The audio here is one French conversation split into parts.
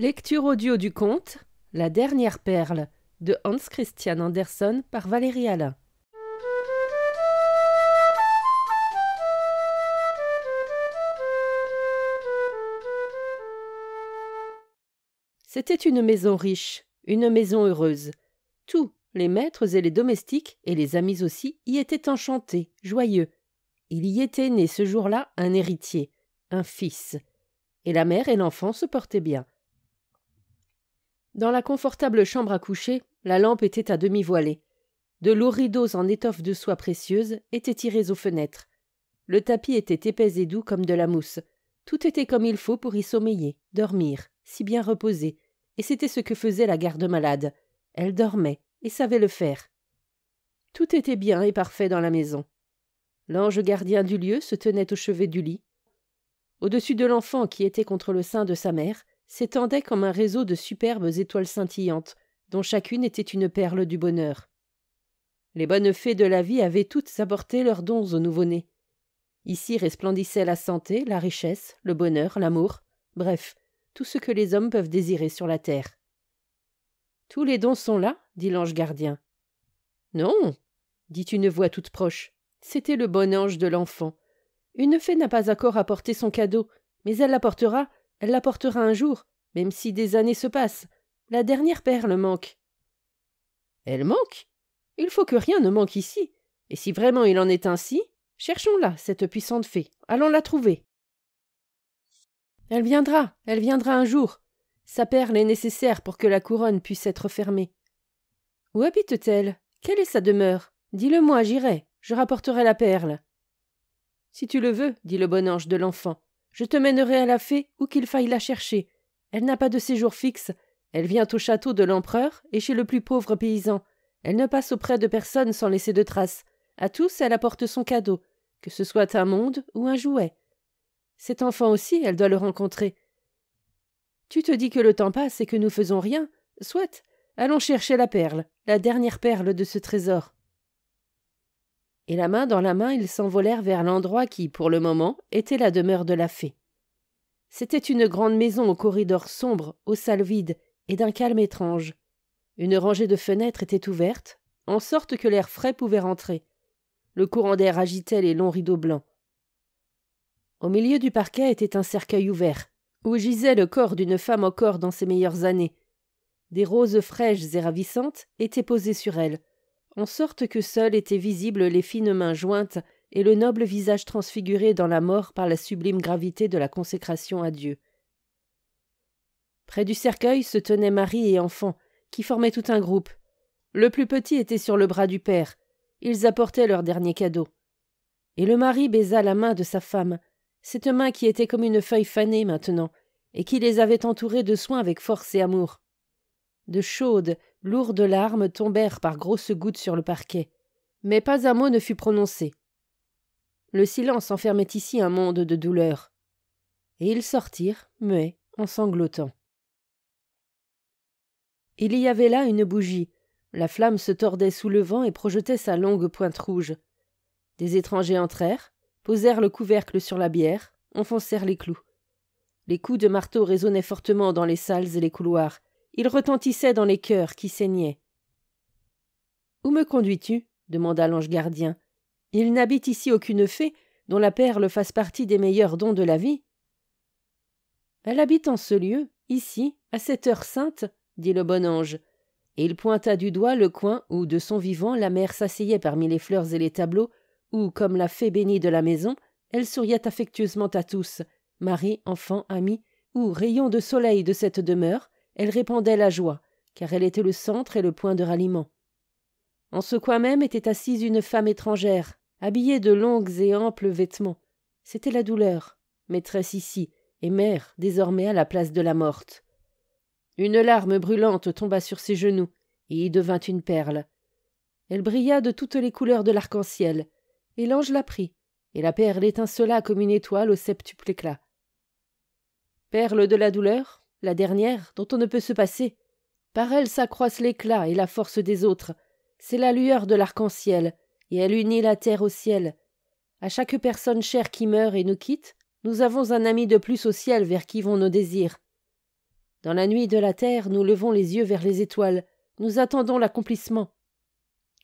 Lecture audio du conte La dernière perle de Hans Christian Andersen par Valérie Alain. C'était une maison riche, une maison heureuse. Tous, les maîtres et les domestiques, et les amis aussi, y étaient enchantés, joyeux. Il y était né ce jour-là un héritier, un fils. Et la mère et l'enfant se portaient bien. Dans la confortable chambre à coucher, la lampe était à demi voilée. De lourds rideaux en étoffe de soie précieuse étaient tirés aux fenêtres. Le tapis était épais et doux comme de la mousse. Tout était comme il faut pour y sommeiller, dormir, si bien reposer. Et c'était ce que faisait la garde-malade. Elle dormait, et savait le faire. Tout était bien et parfait dans la maison. L'ange gardien du lieu se tenait au chevet du lit. Au-dessus de l'enfant qui était contre le sein de sa mère, s'étendait comme un réseau de superbes étoiles scintillantes, dont chacune était une perle du bonheur. Les bonnes fées de la vie avaient toutes apporté leurs dons au nouveau-né. Ici resplendissait la santé, la richesse, le bonheur, l'amour, bref, tout ce que les hommes peuvent désirer sur la terre. « Tous les dons sont là » dit l'ange gardien. « Non » dit une voix toute proche. C'était le bon ange de l'enfant. Une fée n'a pas encore apporté son cadeau, mais elle l'apportera un jour, même si des années se passent. La dernière perle manque. Elle manque? Il faut que rien ne manque ici. Et si vraiment il en est ainsi, cherchons-la, cette puissante fée. Allons la trouver. Elle viendra un jour. Sa perle est nécessaire pour que la couronne puisse être fermée. Où habite-t-elle? Quelle est sa demeure? Dis-le-moi, j'irai, je rapporterai la perle. Si tu le veux, dit le bon ange de l'enfant, je te mènerai à la fée où qu'il faille la chercher. Elle n'a pas de séjour fixe. Elle vient au château de l'empereur et chez le plus pauvre paysan. Elle ne passe auprès de personne sans laisser de traces. À tous, elle apporte son cadeau, que ce soit un monde ou un jouet. Cet enfant aussi, elle doit le rencontrer. Tu te dis que le temps passe et que nous faisons rien. Soit, allons chercher la perle, la dernière perle de ce trésor. Et la main dans la main, ils s'envolèrent vers l'endroit qui, pour le moment, était la demeure de la fée. C'était une grande maison au corridor sombre, aux salles vides, et d'un calme étrange. Une rangée de fenêtres était ouverte, en sorte que l'air frais pouvait rentrer. Le courant d'air agitait les longs rideaux blancs. Au milieu du parquet était un cercueil ouvert, où gisait le corps d'une femme encore dans ses meilleures années. Des roses fraîches et ravissantes étaient posées sur elle, en sorte que seules étaient visibles les fines mains jointes et le noble visage transfiguré dans la mort par la sublime gravité de la consécration à Dieu. Près du cercueil se tenaient Marie et enfant, qui formaient tout un groupe. Le plus petit était sur le bras du père. Ils apportaient leur dernier cadeau. Et le mari baisa la main de sa femme, cette main qui était comme une feuille fanée maintenant, et qui les avait entourés de soin avec force et amour. De chaudes, lourdes larmes tombèrent par grosses gouttes sur le parquet, mais pas un mot ne fut prononcé. Le silence enfermait ici un monde de douleur. Et ils sortirent, muets, en sanglotant. Il y avait là une bougie. La flamme se tordait sous le vent et projetait sa longue pointe rouge. Des étrangers entrèrent, posèrent le couvercle sur la bière, enfoncèrent les clous. Les coups de marteau résonnaient fortement dans les salles et les couloirs. Ils retentissaient dans les cœurs qui saignaient. « Où me conduis-tu » demanda l'ange gardien. « Il n'habite ici aucune fée dont la perle fasse partie des meilleurs dons de la vie. »« Elle habite en ce lieu, ici, à cette heure sainte, » dit le bon ange, et il pointa du doigt le coin où, de son vivant, la mère s'asseyait parmi les fleurs et les tableaux, où, comme la fée bénie de la maison, elle souriait affectueusement à tous, mari, enfants, amis, où, rayon de soleil de cette demeure, elle répandait la joie, car elle était le centre et le point de ralliement. En ce coin même était assise une femme étrangère, habillée de longues et amples vêtements. C'était la douleur, maîtresse ici, et mère, désormais, à la place de la morte. Une larme brûlante tomba sur ses genoux, et y devint une perle. Elle brilla de toutes les couleurs de l'arc-en-ciel, et l'ange la prit, et la perle étincela comme une étoile au septuple éclat. Perle de la douleur, la dernière, dont on ne peut se passer. Par elle s'accroissent l'éclat et la force des autres. C'est la lueur de l'arc-en-ciel, et elle unit la terre au ciel. À chaque personne chère qui meurt et nous quitte, nous avons un ami de plus au ciel vers qui vont nos désirs. Dans la nuit de la terre, nous levons les yeux vers les étoiles, nous attendons l'accomplissement.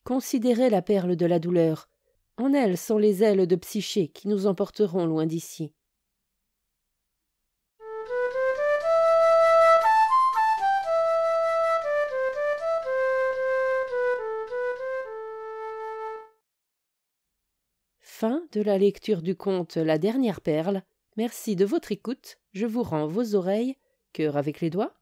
Considérez la perle de la douleur. En elle sont les ailes de Psyché qui nous emporteront loin d'ici. Fin de la lecture du conte La dernière perle. Merci de votre écoute. Je vous rends vos oreilles. Cœur avec les doigts.